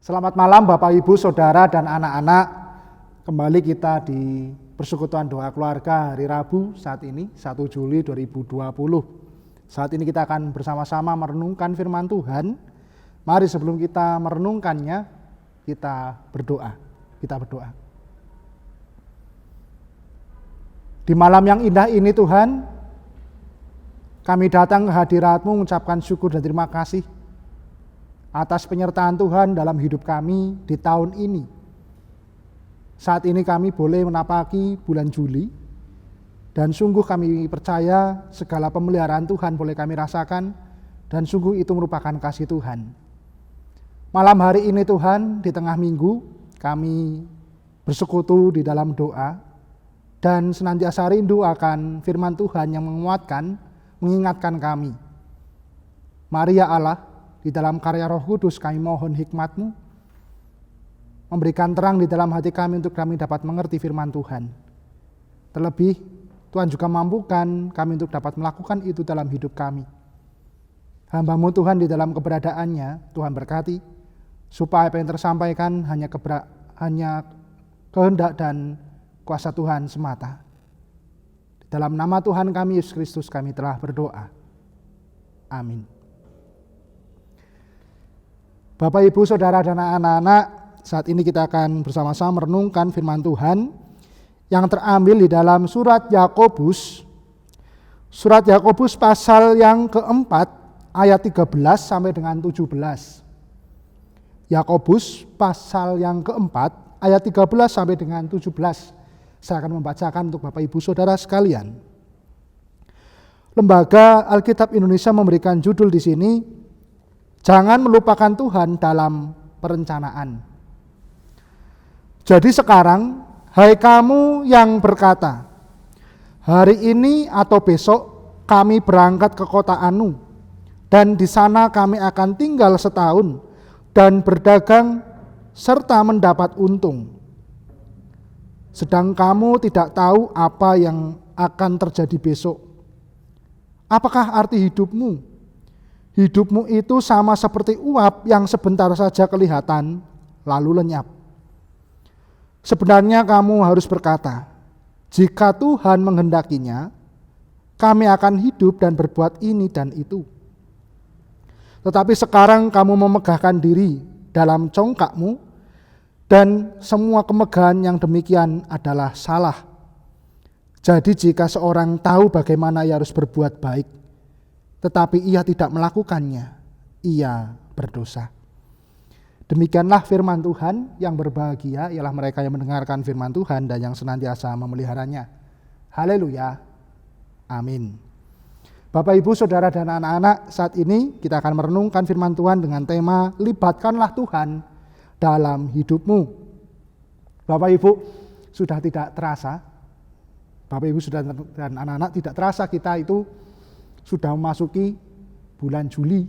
Selamat malam Bapak Ibu, Saudara dan anak-anak. Kembali kita di persekutuan doa keluarga hari Rabu saat ini 1 Juli 2020. Saat ini kita akan bersama-sama merenungkan firman Tuhan. Mari sebelum kita merenungkannya, kita berdoa. Di malam yang indah ini Tuhan, kami datang ke hadirat-Mu mengucapkan syukur dan terima kasih atas penyertaan Tuhan dalam hidup kami di tahun ini. Saat ini kami boleh menapaki bulan Juli, dan sungguh kami percaya segala pemeliharaan Tuhan boleh kami rasakan, dan sungguh itu merupakan kasih Tuhan. Malam hari ini Tuhan, di tengah minggu, kami bersekutu di dalam doa, dan senantiasa rindu akan firman Tuhan yang menguatkan, mengingatkan kami. Mari ya Allah, di dalam karya Roh Kudus kami mohon hikmat-Mu, memberikan terang di dalam hati kami untuk kami dapat mengerti firman Tuhan. Terlebih Tuhan juga mampukan kami untuk dapat melakukan itu dalam hidup kami. Hamba-Mu Tuhan di dalam keberadaannya, Tuhan berkati, supaya apa yang tersampaikan hanya kehendak dan kuasa Tuhan semata. Di dalam nama Tuhan kami Yesus Kristus kami telah berdoa. Amin. Bapak, Ibu, Saudara, dan anak-anak, saat ini kita akan bersama-sama merenungkan firman Tuhan yang terambil di dalam surat Yakobus. Surat Yakobus pasal yang keempat, ayat 13 sampai dengan 17. Yakobus pasal yang keempat, ayat 13 sampai dengan 17. Saya akan membacakan untuk Bapak, Ibu, Saudara sekalian. Lembaga Alkitab Indonesia memberikan judul di sini, jangan melupakan Tuhan dalam perencanaan. Jadi sekarang, hai kamu yang berkata, hari ini atau besok kami berangkat ke kota Anu, dan di sana kami akan tinggal setahun dan berdagang serta mendapat untung. Sedang kamu tidak tahu apa yang akan terjadi besok. Apakah arti hidupmu? Hidupmu itu sama seperti uap yang sebentar saja kelihatan, lalu lenyap. Sebenarnya kamu harus berkata, jika Tuhan menghendakinya, kami akan hidup dan berbuat ini dan itu. Tetapi sekarang kamu memegahkan diri dalam congkakmu, dan semua kemegahan yang demikian adalah salah. Jadi jika seorang tahu bagaimana ia harus berbuat baik, tetapi ia tidak melakukannya, ia berdosa. Demikianlah firman Tuhan. Yang berbahagia ialah mereka yang mendengarkan firman Tuhan dan yang senantiasa memeliharanya. Haleluya. Amin. Bapak, Ibu, Saudara, dan anak-anak, saat ini kita akan merenungkan firman Tuhan dengan tema libatkanlah Tuhan dalam hidupmu. Bapak, Ibu, sudah tidak terasa, Bapak, Ibu, Saudara, dan anak-anak, tidak terasa kita itu sudah memasuki bulan Juli,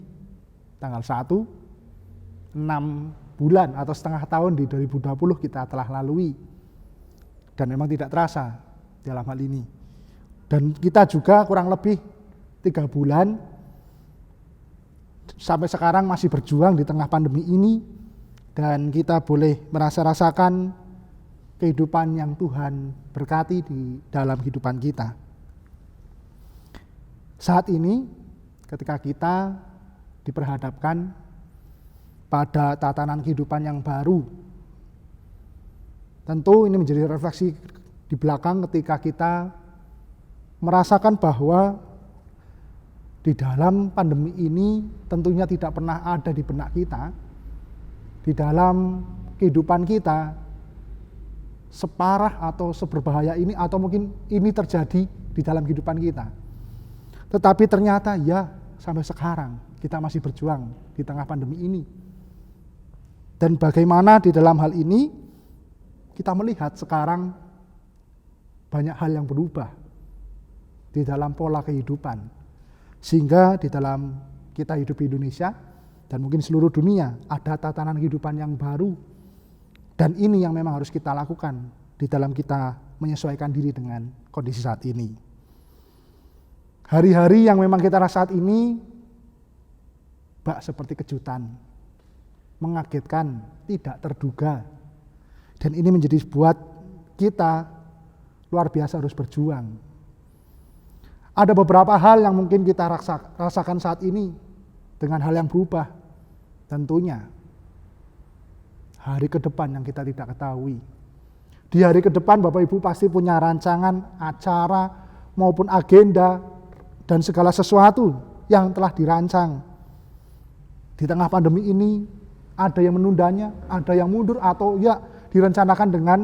tanggal 1, 6 bulan atau setengah tahun di 2020 kita telah lalui. Dan memang tidak terasa dalam hal ini. Dan kita juga kurang lebih 3 bulan sampai sekarang masih berjuang di tengah pandemi ini. Dan kita boleh rasakan kehidupan yang Tuhan berkati di dalam kehidupan kita. Saat ini ketika kita diperhadapkan pada tatanan kehidupan yang baru, tentu ini menjadi refleksi di belakang ketika kita merasakan bahwa di dalam pandemi ini tentunya tidak pernah ada di benak kita, di dalam kehidupan kita separah atau seberbahaya ini, atau mungkin ini terjadi di dalam kehidupan kita. Tetapi ternyata ya, sampai sekarang kita masih berjuang di tengah pandemi ini. Dan bagaimana di dalam hal ini kita melihat sekarang banyak hal yang berubah di dalam pola kehidupan. Sehingga di dalam kita hidup di Indonesia dan mungkin seluruh dunia ada tatanan kehidupan yang baru. Dan ini yang memang harus kita lakukan di dalam kita menyesuaikan diri dengan kondisi saat ini. Hari-hari yang memang kita rasa saat ini seperti kejutan. mengagetkan, tidak terduga. Dan ini menjadi buat kita luar biasa harus berjuang. Ada beberapa hal yang mungkin kita rasakan saat ini dengan hal yang berubah. Tentunya hari ke depan yang kita tidak ketahui. Di hari ke depan Bapak Ibu pasti punya rancangan, acara, maupun agenda, dan segala sesuatu yang telah dirancang. Di tengah pandemi ini ada yang menundanya, ada yang mundur, atau ya direncanakan dengan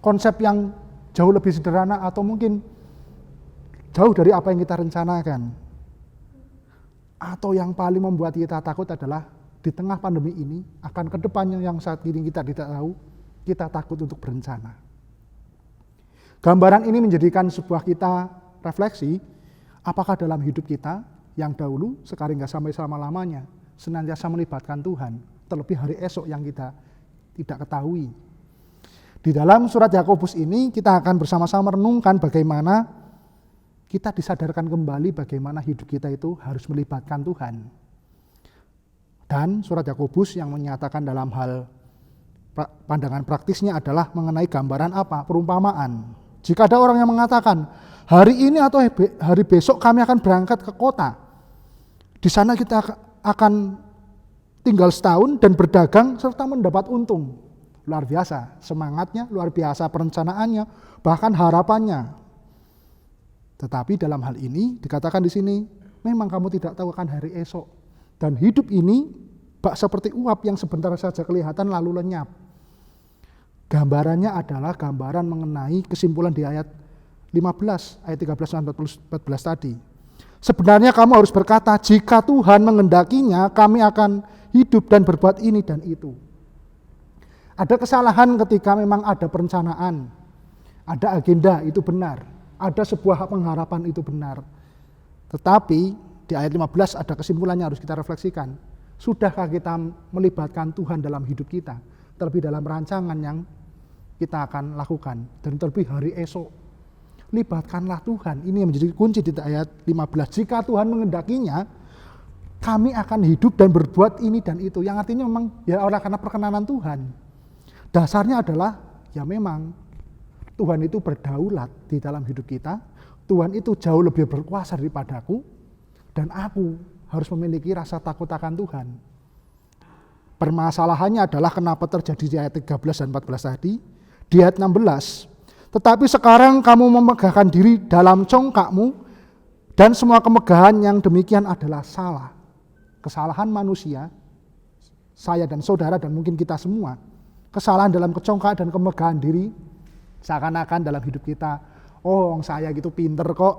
konsep yang jauh lebih sederhana atau mungkin jauh dari apa yang kita rencanakan. Atau yang paling membuat kita takut adalah di tengah pandemi ini akan ke depannya yang saat ini kita tidak tahu, kita takut untuk berencana. Gambaran ini menjadikan sebuah kita refleksi, apakah dalam hidup kita yang dahulu sekarang nggak sampai selama-lamanya senantiasa melibatkan Tuhan, terlebih hari esok yang kita tidak ketahui. Di dalam surat Yakobus ini kita akan bersama-sama merenungkan bagaimana kita disadarkan kembali bagaimana hidup kita itu harus melibatkan Tuhan. Dan surat Yakobus yang menyatakan dalam hal pandangan praktisnya adalah mengenai gambaran apa? Perumpamaan. Jika ada orang yang mengatakan, hari ini atau hari besok kami akan berangkat ke kota. Di sana kita akan tinggal setahun dan berdagang serta mendapat untung. Luar biasa semangatnya, luar biasa perencanaannya, bahkan harapannya. Tetapi dalam hal ini dikatakan di sini, memang kamu tidak tahu akan hari esok. Dan hidup ini bak seperti uap yang sebentar saja kelihatan lalu lenyap. Gambarannya adalah gambaran mengenai kesimpulan di ayat 15, ayat 13 dan 14 tadi. Sebenarnya kamu harus berkata, jika Tuhan mengendakinya, kami akan hidup dan berbuat ini dan itu. Ada kesalahan ketika memang ada perencanaan, ada agenda, itu benar. Ada sebuah pengharapan, itu benar. Tetapi di ayat 15 ada kesimpulannya harus kita refleksikan. Sudahkah kita melibatkan Tuhan dalam hidup kita? Terlebih dalam rancangan yang kita akan lakukan. Dan terlebih hari esok. Libatkanlah Tuhan. Ini yang menjadi kunci di ayat 15. Jika Tuhan mengendakinya, kami akan hidup dan berbuat ini dan itu. Yang artinya memang ya oleh karena perkenanan Tuhan. Dasarnya adalah ya memang Tuhan itu berdaulat di dalam hidup kita. Tuhan itu jauh lebih berkuasa daripadaku. Dan aku harus memiliki rasa takut akan Tuhan. Permasalahannya adalah kenapa terjadi di ayat 13 dan 14 tadi. Di ayat 16, tetapi sekarang kamu memegahkan diri dalam congkakmu dan semua kemegahan yang demikian adalah salah. Kesalahan manusia, saya dan saudara dan mungkin kita semua. Kesalahan dalam kecongkak dan kemegahan diri seakan-akan dalam hidup kita. Oh, saya gitu pinter kok.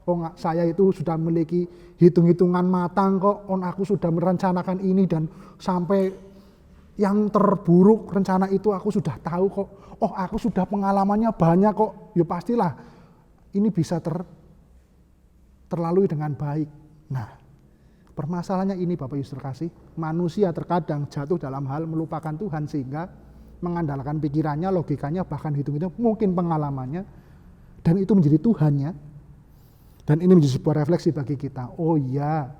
Oh, saya itu sudah memiliki hitung-hitungan matang kok. Oh, aku sudah merencanakan ini dan sampai yang terburuk rencana itu aku sudah tahu kok. Oh, aku sudah pengalamannya banyak kok. Ya pastilah ini bisa terlalui dengan baik. Nah, permasalahannya ini Bapak Ibu terkasih. Manusia terkadang jatuh dalam hal melupakan Tuhan sehingga mengandalkan pikirannya, logikanya, bahkan hitung-hitung, mungkin pengalamannya. Dan itu menjadi Tuhannya. Dan ini menjadi sebuah refleksi bagi kita. Oh iya,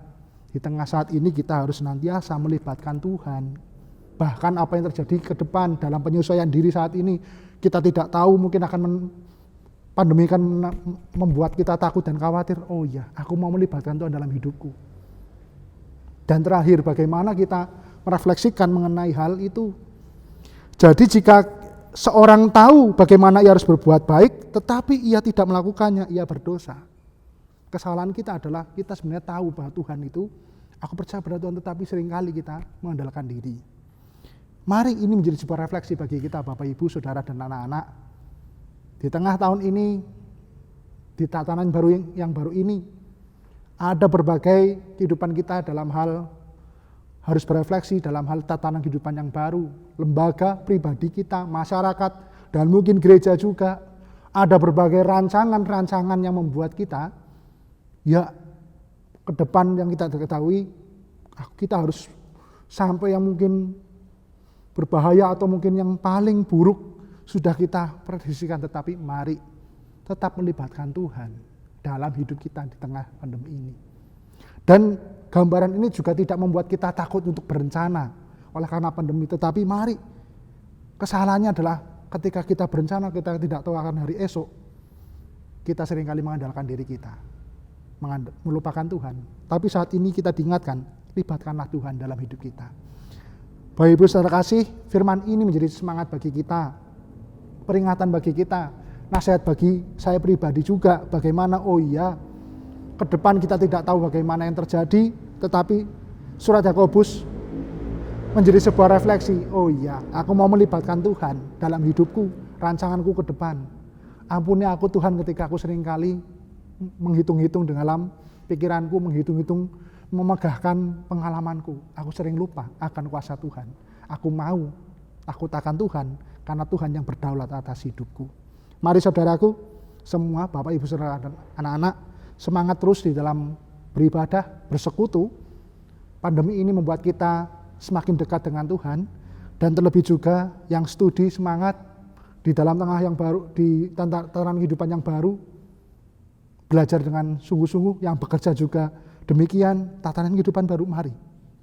di tengah saat ini kita harus senantiasa melibatkan Tuhan. Bahkan apa yang terjadi ke depan dalam penyesuaian diri saat ini, kita tidak tahu, mungkin akan pandemi kan membuat kita takut dan khawatir. Oh iya, aku mau melibatkan Tuhan dalam hidupku. Dan terakhir, bagaimana kita merefleksikan mengenai hal itu. Jadi jika seorang tahu bagaimana ia harus berbuat baik, tetapi ia tidak melakukannya, ia berdosa. Kesalahan kita adalah kita sebenarnya tahu bahwa Tuhan itu, aku percaya pada Tuhan, tetapi seringkali kita mengandalkan diri. Mari ini menjadi sebuah refleksi bagi kita Bapak Ibu, Saudara dan anak-anak. Di tengah tahun ini, di tatanan baru yang baru ini, ada berbagai kehidupan kita dalam hal harus berefleksi dalam hal tatanan kehidupan yang baru. Lembaga, pribadi kita, masyarakat, dan mungkin gereja juga. Ada berbagai rancangan-rancangan yang membuat kita, ya ke depan yang kita ketahui, kita harus sampai yang mungkin berbahaya atau mungkin yang paling buruk sudah kita prediksikan, tetapi mari tetap melibatkan Tuhan dalam hidup kita di tengah pandemi ini. Dan gambaran ini juga tidak membuat kita takut untuk berencana. oleh karena pandemi. Tetapi mari, kesalahannya adalah ketika kita berencana, kita tidak tahu akan hari esok, kita seringkali mengandalkan diri kita, melupakan Tuhan. Tapi saat ini kita diingatkan, libatkanlah Tuhan dalam hidup kita. Bapak Ibu saudara kasih, firman ini menjadi semangat bagi kita, peringatan bagi kita, nasihat bagi saya pribadi juga, bagaimana ke depan kita tidak tahu bagaimana yang terjadi, tetapi surat Yakobus menjadi sebuah refleksi, aku mau melibatkan Tuhan dalam hidupku, rancanganku ke depan. Ampuni aku Tuhan ketika aku seringkali menghitung-hitung dalam pikiranku, menghitung-hitung, memegahkan pengalamanku. Aku sering lupa akan kuasa Tuhan. Aku takkan Tuhan, karena Tuhan yang berdaulat atas hidupku. Mari saudaraku, semua Bapak Ibu saudara dan anak-anak, semangat terus di dalam beribadah, bersekutu. Pandemi ini membuat kita semakin dekat dengan Tuhan, dan terlebih juga yang studi semangat di dalam tengah yang baru, di tataran kehidupan yang baru, belajar dengan sungguh-sungguh, yang bekerja juga demikian, tatanan kehidupan baru. Mari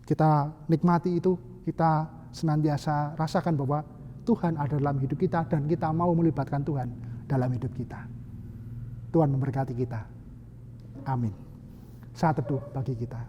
kita nikmati itu, kita senantiasa rasakan bahwa Tuhan ada dalam hidup kita, dan kita mau melibatkan Tuhan dalam hidup kita. Tuhan memberkati kita. Amin. Saat teduh bagi kita.